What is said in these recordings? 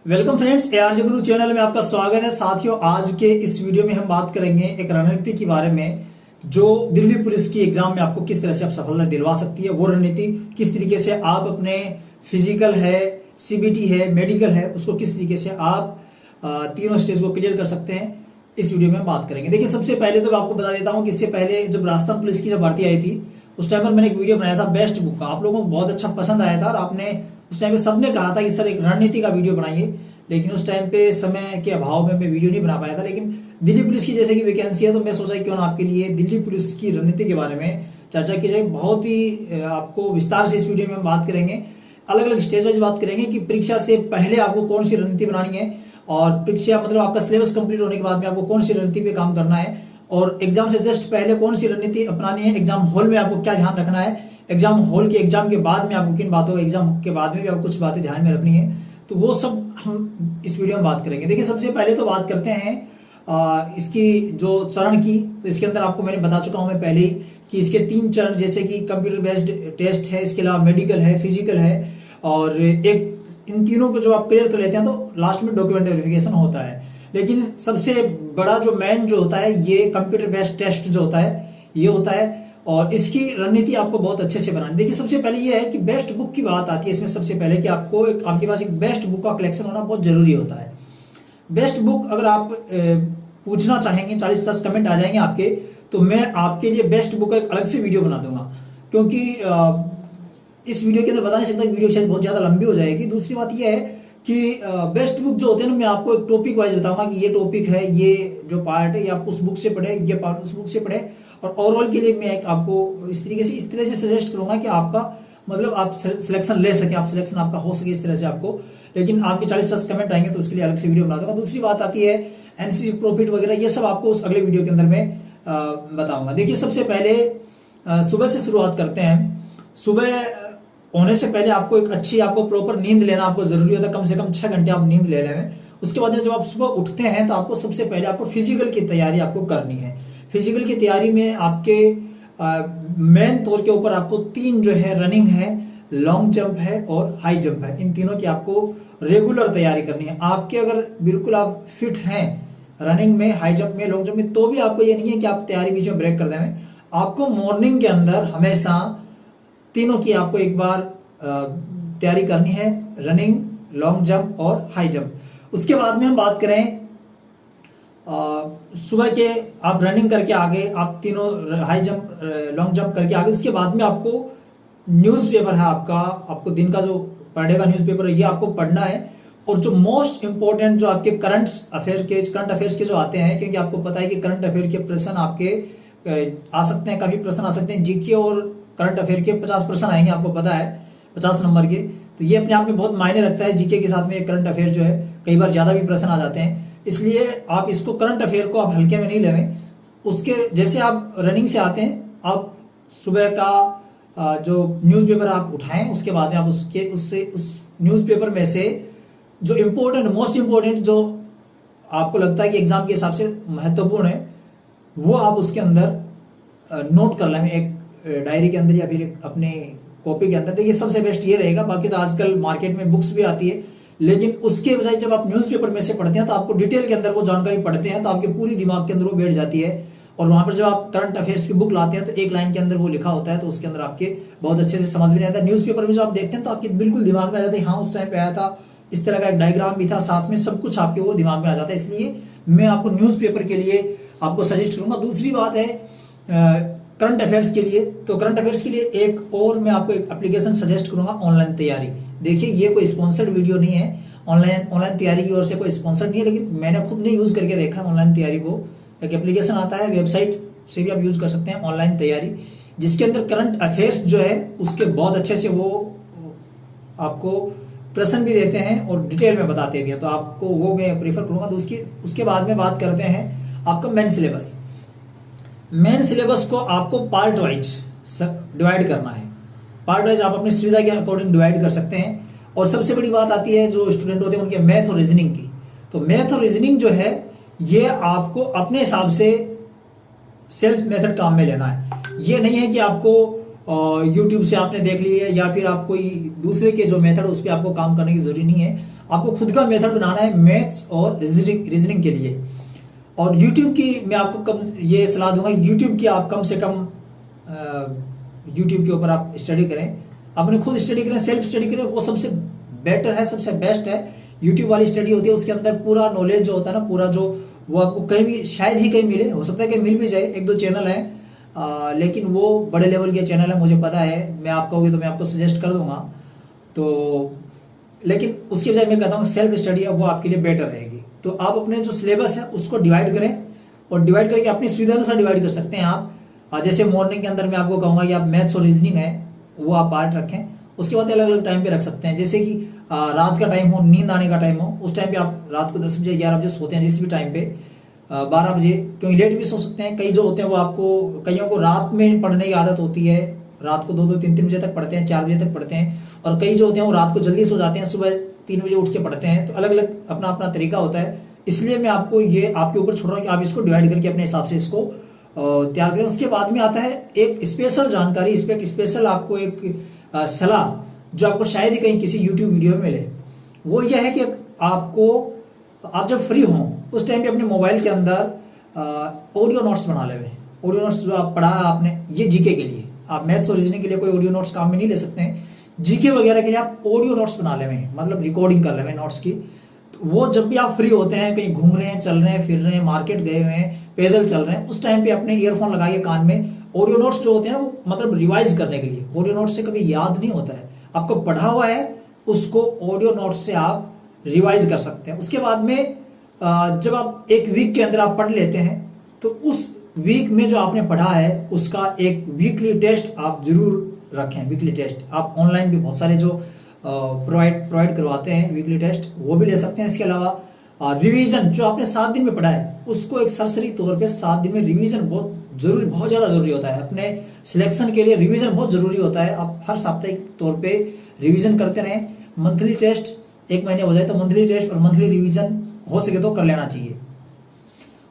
Welcome friends, ARJ गुरु channel में आपका स्वागत है। साथियों, आज के इस वीडियो में हम बात करेंगे एक रणनीति के बारे में जो दिल्ली पुलिस की एग्जाम में आपको किस तरह से आप सफलता दिलवा सकती है। वो रणनीति किस तरीके से आप अपने फिजिकल है, CBT है, मेडिकल है, उसको किस तरीके से आप तीनों स्टेज को क्लियर कर सकते हैं, इस वीडियो में बात करेंगे। देखिए, सबसे पहले तो मैं आपको बता देता हूँ कि इससे पहले जब राजस्थान पुलिस की जब भर्ती आई थी उस टाइम पर मैंने एक वीडियो बनाया था बेस्ट बुक का। आप लोगों को बहुत अच्छा पसंद आया था और आपने उस टाइम पे सबने कहा था कि सर एक रणनीति का वीडियो बनाइए, लेकिन उस टाइम पे समय के अभाव में मैं वीडियो नहीं बना पाया था। लेकिन दिल्ली पुलिस की जैसे कि वैकेंसी है तो मैं सोचा क्यों ना आपके लिए दिल्ली पुलिस की रणनीति के बारे में चर्चा की जाए। बहुत ही आपको विस्तार से इस वीडियो में हम बात करेंगे, अलग अलग स्टेज वाइज बात करेंगे कि परीक्षा से पहले आपको कौन सी रणनीति बनानी है और परीक्षा मतलब आपका सिलेबस कंप्लीट होने के बाद में आपको कौन सी रणनीति पे काम करना है और एग्जाम से जस्ट पहले कौन सी रणनीति अपनानी है। एग्जाम हॉल में आपको क्या ध्यान रखना है, एग्जाम हॉल के एग्जाम के बाद में आपको किन बातों का, एग्जाम के बाद में भी आपको कुछ बातें ध्यान में रखनी है, तो वो सब हम इस वीडियो में बात करेंगे। देखिए, सबसे पहले तो बात करते हैं इसकी जो चरण की। तो इसके अंदर आपको मैंने बता चुका हूं मैं पहले ही कि इसके 3 चरण, जैसे कि कंप्यूटर बेस्ड टेस्ट है, इसके अलावा मेडिकल है, फिजिकल है और एक इन तीनों को जो आप क्लियर कर लेते हैं तो लास्ट में डॉक्यूमेंट वेरिफिकेशन होता है। लेकिन सबसे बड़ा जो मेन जो होता है ये कंप्यूटर बेस्ड टेस्ट जो होता है ये होता है और इसकी रणनीति आपको बहुत अच्छे से बनानी। देखिए, सबसे पहले ये है कि बेस्ट बुक की बात आती है इसमें। सबसे पहले कि आपको आपके पास एक बेस्ट बुक का कलेक्शन होना बहुत जरूरी होता है। बेस्ट बुक अगर आप पूछना चाहेंगे, 40-50 कमेंट आ जाएंगे आपके, तो मैं आपके लिए बेस्ट बुक का एक अलग से वीडियो बना दूंगा, क्योंकि इस वीडियो के अंदर बता नहीं सकता, वीडियो शायद बहुत ज्यादा लंबी हो जाएगी। दूसरी बात यह है कि बेस्ट बुक जो होते हैं ना, मैं आपको एक टॉपिक वाइज बताऊंगा कि ये टॉपिक है, ये जो पार्ट है ये आप उस बुक से पढ़े, ये पार्ट उस बुक से पढ़े, और ओवरऑल के लिए मैं आपको इस तरह से सजेस्ट करूंगा कि आपका मतलब आप सिलेक्शन ले सके, आप सिलेक्शन आपका हो सके इस तरह से आपको। लेकिन आपके 40-50 कमेंट आएंगे तो उसके लिए अलग से वीडियो बना दूंगा। दूसरी बात आती है NCC प्रॉफिट वगैरह, ये सब आपको उस अगले वीडियो के अंदर मैं बताऊंगा। देखिए, सबसे पहले सुबह से शुरुआत करते हैं। सुबह होने से पहले आपको एक अच्छी आपको प्रॉपर नींद लेना आपको जरूरी होता है। कम से कम 6 घंटे आप नींद ले लें। उसके बाद जब आप सुबह उठते हैं तो आपको सबसे पहले आपको फिजिकल की तैयारी आपको करनी है। फिजिकल की तैयारी में आपके मेन तौर के ऊपर आपको 3 जो है, रनिंग है, लॉन्ग जंप है और हाई जंप है, इन तीनों की आपको रेगुलर तैयारी करनी है। आपके अगर बिल्कुल आप फिट हैं रनिंग में, हाई जंप में, लॉन्ग जंप में, तो भी आपको ये नहीं है कि आप तैयारी बीच में ब्रेक कर दें। आपको मॉर्निंग के अंदर हमेशा तीनों की आपको एक बार तैयारी करनी है, रनिंग, लॉन्ग जंप और हाई जंप। उसके बाद में हम बात करें सुबह के, आप रनिंग करके आगे, आप तीनों हाई जंप, लॉन्ग जंप करके आगे, उसके बाद में आपको न्यूज़पेपर है आपको दिन का जो पर डे का न्यूज़पेपर है ये आपको पढ़ना है। और जो मोस्ट इंपॉर्टेंट जो आपके करंट अफेयर्स के जो आते हैं, क्योंकि आपको पता है कि करंट अफेयर के प्रश्न आपके आ सकते हैं, काफी प्रश्न आ सकते हैं। जीके और करंट अफेयर के 50 प्रश्न आएंगे, आपको पता है, 50 नंबर के। तो ये अपने आप में बहुत मायने रखता है। जीके के साथ में करंट अफेयर जो है कई बार ज्यादा भी प्रश्न आ जाते हैं, इसलिए आप इसको करंट अफेयर को आप हल्के में नहीं लेवें। उसके जैसे आप रनिंग से आते हैं, आप सुबह का जो न्यूज़पेपर आप उठाएं, उसके बाद में आप उस न्यूज़पेपर में से जो मोस्ट इंपॉर्टेंट जो आपको लगता है कि एग्जाम के हिसाब से महत्वपूर्ण है, वो आप उसके अंदर नोट कर लें, एक डायरी के अंदर या फिर अपने कॉपी के अंदर। देखिए, सबसे बेस्ट ये रहेगा। बाकी तो आजकल मार्केट में बुक्स भी आती है, लेकिन उसके बजाय जब आप न्यूज़पेपर में से पढ़ते हैं तो आपको डिटेल के अंदर वो जानकारी पढ़ते हैं तो आपके पूरी दिमाग के अंदर वो बैठ जाती है। और वहां पर जब आप करंट अफेयर्स की बुक लाते हैं तो एक लाइन के अंदर वो लिखा होता है, तो उसके अंदर आपके बहुत अच्छे से समझ में नहीं आता। न्यूज़पेपर में जो आप देखते हैं तो आपके बिल्कुल दिमाग में आ जाता है, हाँ उस टाइम पे आया था, इस तरह का एक डायग्राम भी था, साथ में सब कुछ आपके वो दिमाग में आ जाता है। इसलिए मैं आपको न्यूज़पेपर के लिए आपको सजेस्ट करूंगा। दूसरी बात है करंट अफेयर्स के लिए, तो करंट अफेयर्स के लिए एक और मैं आपको एक एप्लीकेशन सजेस्ट करूंगा, ऑनलाइन तैयारी। देखिए, ये कोई स्पॉन्सर्ड वीडियो नहीं है, ऑनलाइन तैयारी की ओर से कोई स्पॉन्सर नहीं है, लेकिन मैंने खुद ने यूज करके देखा ऑनलाइन तैयारी को। एक एप्लीकेशन आता है, वेबसाइट से भी आप यूज कर सकते हैं, ऑनलाइन तैयारी, जिसके अंदर करंट अफेयर्स जो है उसके बहुत अच्छे से वो आपको प्रश्न भी देते हैं और डिटेल में बताते भी हैं, तो आपको वो मैं प्रीफर करूंगा। तो उसके बाद में बात करते हैं आपका मेन सिलेबस। मेन सिलेबस को आपको पार्ट वाइज डिवाइड करना है। पार्ट वाइज आप अपनी सुविधा के अकॉर्डिंग डिवाइड कर सकते हैं। और सबसे बड़ी बात आती है जो स्टूडेंट होते हैं उनके मैथ और रीजनिंग की। तो मैथ और रीजनिंग जो है ये आपको अपने हिसाब से सेल्फ मेथड काम में लेना है। ये नहीं है कि आपको यूट्यूब से आपने देख ली है, या फिर आप कोई दूसरे के जो मेथड उस पर आपको काम करने की जरूरी नहीं है। आपको खुद का मेथड बनाना है मैथ्स और रीजनिंग के लिए। और यूट्यूब की मैं आपको कब ये सलाह दूंगा, यूट्यूब की आप कम से कम यूट्यूब के ऊपर आप स्टडी करें, अपने खुद स्टडी करें, सेल्फ स्टडी करें, वो सबसे बेटर है, सबसे बेस्ट है। यूट्यूब वाली स्टडी होती है, उसके अंदर पूरा नॉलेज जो होता है ना, पूरा जो वो आपको कहीं भी शायद ही कहीं मिले, हो सकता है कि मिल भी जाए। एक दो चैनल है लेकिन वो बड़े लेवल के चैनल है, मुझे पता है। मैं आप कहोगे तो मैं आपको सजेस्ट कर दूंगा, तो लेकिन उसकी बजाय मैं कहता हूँ सेल्फ स्टडी है वो आपके लिए बेटर रहेगी। तो आप अपने जो सिलेबस है उसको डिवाइड करें, और डिवाइड करके अपनी सुविधा अनुसार डिवाइड कर सकते हैं आप। जैसे मॉर्निंग के अंदर मैं आपको कहूँगा कि आप मैथ्स और रीजनिंग है वो आप पार्ट रखें, उसके बाद अलग अलग टाइम पे रख सकते हैं। जैसे कि रात का टाइम हो, नींद आने का टाइम हो, उस टाइम पे आप रात को 10 बजे 11 बजे सोते हैं, जिस भी टाइम पे 12 बजे, क्योंकि लेट भी सो सकते हैं। कई जो होते हैं वो आपको, कईयों को रात में पढ़ने की आदत होती है, रात को 2-2 3-3 बजे तक पढ़ते हैं, 4 बजे तक पढ़ते हैं। और कई जो होते हैं वो रात को जल्दी सो जाते हैं, सुबह 3 बजे उठ के पढ़ते हैं। तो अलग अलग अपना अपना तरीका होता है, इसलिए मैं आपको ये आपके ऊपर छोड़ रहा हूँ कि आप इसको डिवाइड करके अपने हिसाब से इसको तैयार करें। उसके बाद में आता है एक स्पेशल जानकारी, इस पर स्पेशल आपको एक सलाह जो आपको शायद ही कहीं किसी यूट्यूब वीडियो में मिले। वो यह है कि आपको, आप जब फ्री हों उस टाइम पे अपने मोबाइल के अंदर ऑडियो नोट्स बना लेवे। ऑडियो नोट्स जो आप पढ़ा आपने, ये जीके के लिए, आप मैथ्स और रीजनिंग के लिए कोई ऑडियो नोट्स काम में नहीं ले सकते हैं, जीके वगैरह के लिए आप ऑडियो नोट्स बना लेवे, मतलब रिकॉर्डिंग कर लेवे नोट्स की। तो वो जब भी आप फ्री होते हैं, कहीं घूम रहे हैं, चल रहे हैं, फिर रहे हैं, मार्केट गए हुए हैं, पैदल चल रहे हैं, उस टाइम पे अपने ईयरफोन लगाइए कान में। ऑडियो नोट्स जो होते हैं ना वो मतलब रिवाइज करने के लिए, ऑडियो नोट्स से कभी याद नहीं होता है, आपको पढ़ा हुआ है उसको ऑडियो नोट्स से आप रिवाइज कर सकते हैं। उसके बाद में जब आप एक वीक के अंदर आप पढ़ लेते हैं, तो उस वीक में जो आपने पढ़ा है उसका एक वीकली टेस्ट आप जरूर रखें। वीकली टेस्ट आप ऑनलाइन भी बहुत सारे जो प्रोवाइड करवाते हैं वीकली टेस्ट, वो भी ले सकते हैं। इसके अलावा रिवीजन जो आपने 7 दिन में पढ़ा है उसको एक सरसरी तौर पे 7 दिन में रिवीजन बहुत जरूरी, बहुत ज़्यादा जरूरी होता है। अपने सिलेक्शन के लिए रिवीजन बहुत जरूरी होता है। आप हर साप्ताहिक तौर पे रिवीजन करते रहें। मंथली टेस्ट 1 महीने हो जाए तो मंथली टेस्ट और मंथली रिवीजन हो सके तो कर लेना चाहिए।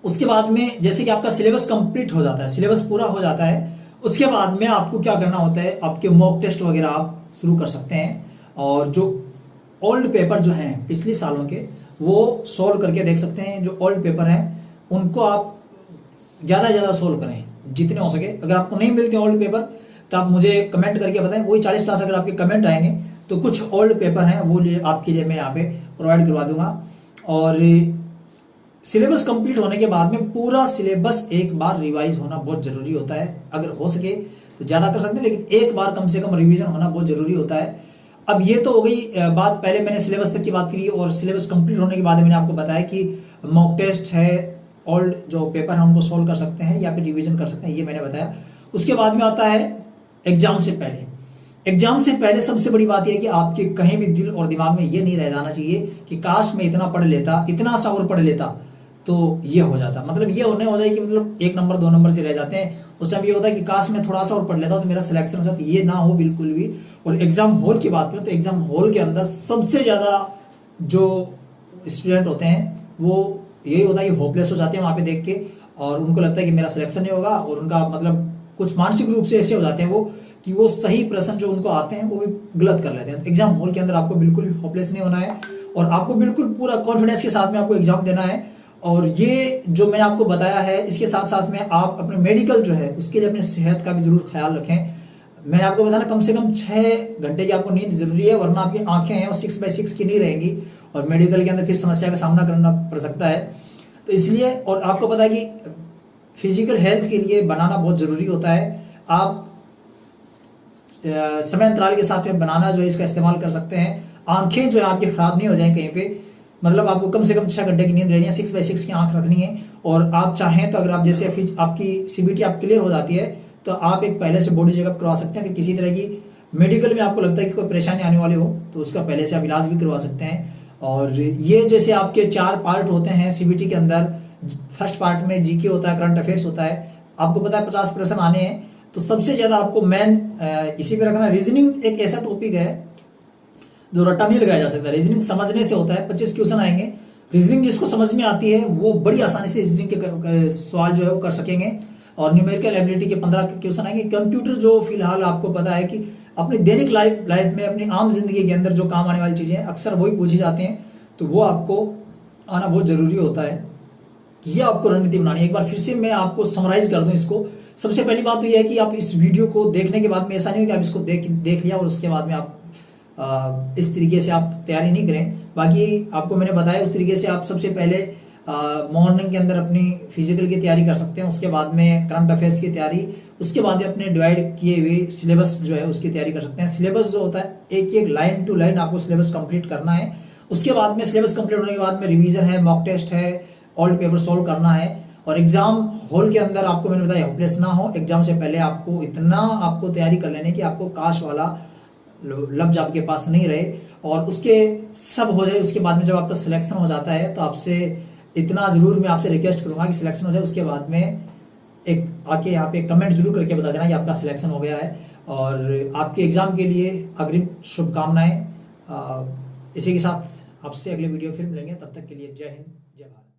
उसके बाद में जैसे कि आपका सिलेबस कंप्लीट हो जाता है, सिलेबस पूरा हो जाता है, उसके बाद में आपको क्या करना होता है, आपके मॉक टेस्ट वगैरह आप शुरू कर सकते हैं। और जो ओल्ड पेपर जो हैं पिछले सालों के, वो सोल्व करके देख सकते हैं। जो ओल्ड पेपर हैं उनको आप ज़्यादा से ज़्यादा सोल्व करें जितने हो सके। अगर आपको नहीं मिलते ओल्ड पेपर तो आप मुझे कमेंट करके बताएं। वही 40-50 अगर आपके कमेंट आएंगे तो कुछ ओल्ड पेपर हैं वो आपके लिए मैं यहाँ पे प्रोवाइड करवा दूंगा। और सिलेबस कंप्लीट होने के बाद में पूरा सिलेबस एक बार रिवाइज होना बहुत जरूरी होता है। अगर हो सके तो ज़्यादा कर सकते हैं, लेकिन एक बार कम से कम रिवीजन होना बहुत जरूरी होता है। अब ये तो हो गई बात, पहले मैंने सिलेबस तक की बात करी और सिलेबस कंप्लीट होने के बाद मैंने आपको बताया कि मॉक टेस्ट है, ओल्ड जो पेपर है उनको सोल्व कर सकते हैं या फिर रिवीजन कर सकते हैं, ये मैंने बताया। उसके बाद में आता है एग्जाम से पहले। एग्जाम से पहले सबसे बड़ी बात यह है कि आपके कहीं भी दिल और दिमाग में ये नहीं रह जाना चाहिए कि काश मैं इतना पढ़ लेता, इतना सा और पढ़ लेता तो ये हो जाता। मतलब ये होने हो जाए कि मतलब 1 नंबर 2 नंबर से रह जाते हैं। उस टाइम ये होता है कि काश मैं थोड़ा सा और पढ़ लेता तो मेरा सिलेक्शन हो जाता। ये ना हो बिल्कुल भी। और एग्जाम हॉल की बात करें तो एग्जाम हॉल के अंदर सबसे ज़्यादा जो स्टूडेंट होते हैं वो यही होता है कि होपलेस हो जाते हैं वहाँ पे देख के, और उनको लगता है कि मेरा सिलेक्शन नहीं होगा। और उनका मतलब कुछ मानसिक रूप से ऐसे हो जाते हैं वो कि वो सही प्रश्न जो उनको आते हैं वो भी गलत कर लेते हैं। तो एग्जाम हॉल के अंदर आपको बिल्कुल भी होपलेस नहीं होना है और आपको बिल्कुल पूरा कॉन्फिडेंस के साथ में आपको एग्जाम देना है। और ये जो मैंने आपको बताया है इसके साथ साथ में आप अपने मेडिकल जो है उसके लिए अपने सेहत का भी जरूर ख्याल रखें। मैंने आपको बताया कम से कम 6 घंटे की आपको नींद जरूरी है, वरना आपकी आंखें हैं वो 6/6 की नहीं रहेंगी और मेडिकल के अंदर फिर समस्या का सामना करना पड़ सकता है। तो इसलिए, और आपको पता है कि फिजिकल हेल्थ के लिए बनाना बहुत जरूरी होता है। आप समय अंतराल के साथ में बनाना जो है इसका इस्तेमाल कर सकते हैं। आंखें जो है आपकी खराब नहीं हो जाए कहीं पे, मतलब आपको कम से कम 6 घंटे की नींद लेनी है, 6/6 की आंख रखनी है। और आप चाहें तो अगर आप जैसे आपकी CBT आप क्लियर हो जाती है तो आप एक पहले से बॉडी चेकअप करवा सकते हैं कि किसी तरह की मेडिकल में आपको लगता है कि कोई परेशानी आने वाली हो तो उसका पहले से आप इलाज भी करवा सकते हैं। और ये जैसे आपके 4 पार्ट होते हैं CBT के अंदर। फर्स्ट पार्ट में GK होता है, करंट अफेयर्स होता है। आपको पता है 50 प्रश्न आने हैं, तो सबसे ज़्यादा आपको मेन इसी पे रखना। रीजनिंग एक ऐसा टॉपिक है जो रट्टा नहीं लगाया जा सकता। रीजनिंग समझने से होता है। 25 क्वेश्चन आएंगे, रीजनिंग जिसको समझ में आती है वो बड़ी आसानी से रीजनिंग के सवाल जो है वो कर सकेंगे। और न्यूमेरिकल एबिलिटी के 15 क्वेश्चन आएंगे। कंप्यूटर जो फिलहाल आपको पता है कि अपनी दैनिक लाइफ में, अपनी आम जिंदगी के अंदर जो काम आने वाली चीजें अक्सर वही पूछी जाते हैं, तो वो आपको आना बहुत जरूरी होता है। ये आपको रणनीति बनानी है। एक बार फिर से मैं आपको समराइज कर दूं इसको। सबसे पहली बात तो यह है कि आप इस वीडियो को देखने के बाद में ऐसा नहीं हो कि आप इसको देख लिया और उसके बाद में आप इस तरीके से आप तैयारी नहीं करें। बाकी आपको मैंने बताया उस तरीके से आप सबसे पहले मॉर्निंग के अंदर अपनी फिजिकल की तैयारी कर सकते हैं, उसके बाद में करंट अफेयर्स की तैयारी, उसके बाद में अपने डिवाइड किए हुए सिलेबस जो है उसकी तैयारी कर सकते हैं। सिलेबस जो होता है एक एक लाइन टू लाइन आपको सिलेबस कंप्लीट करना है। उसके बाद में सिलेबस कंप्लीट होने के बाद में रिवीजन है, मॉक टेस्ट है, ओल्ड पेपर सोल्व करना है। और एग्जाम हॉल के अंदर आपको मैंने बताया होपलेस ना हो। एग्जाम से पहले आपको इतना आपको तैयारी कर लेने की आपको काश वाला लफ्ज आपके पास नहीं रहे, और उसके सब हो जाए उसके बाद में जब आपका सिलेक्शन हो जाता है तो आपसे इतना जरूर मैं आपसे रिक्वेस्ट करूंगा कि सिलेक्शन हो जाए उसके बाद में एक आके यहाँ पे कमेंट जरूर करके बता देना कि आपका सिलेक्शन हो गया है। और आपके एग्जाम के लिए अग्रिम शुभकामनाएं। इसी के साथ आपसे अगले वीडियो फिर मिलेंगे। तब तक के लिए जय हिंद, जय भारत।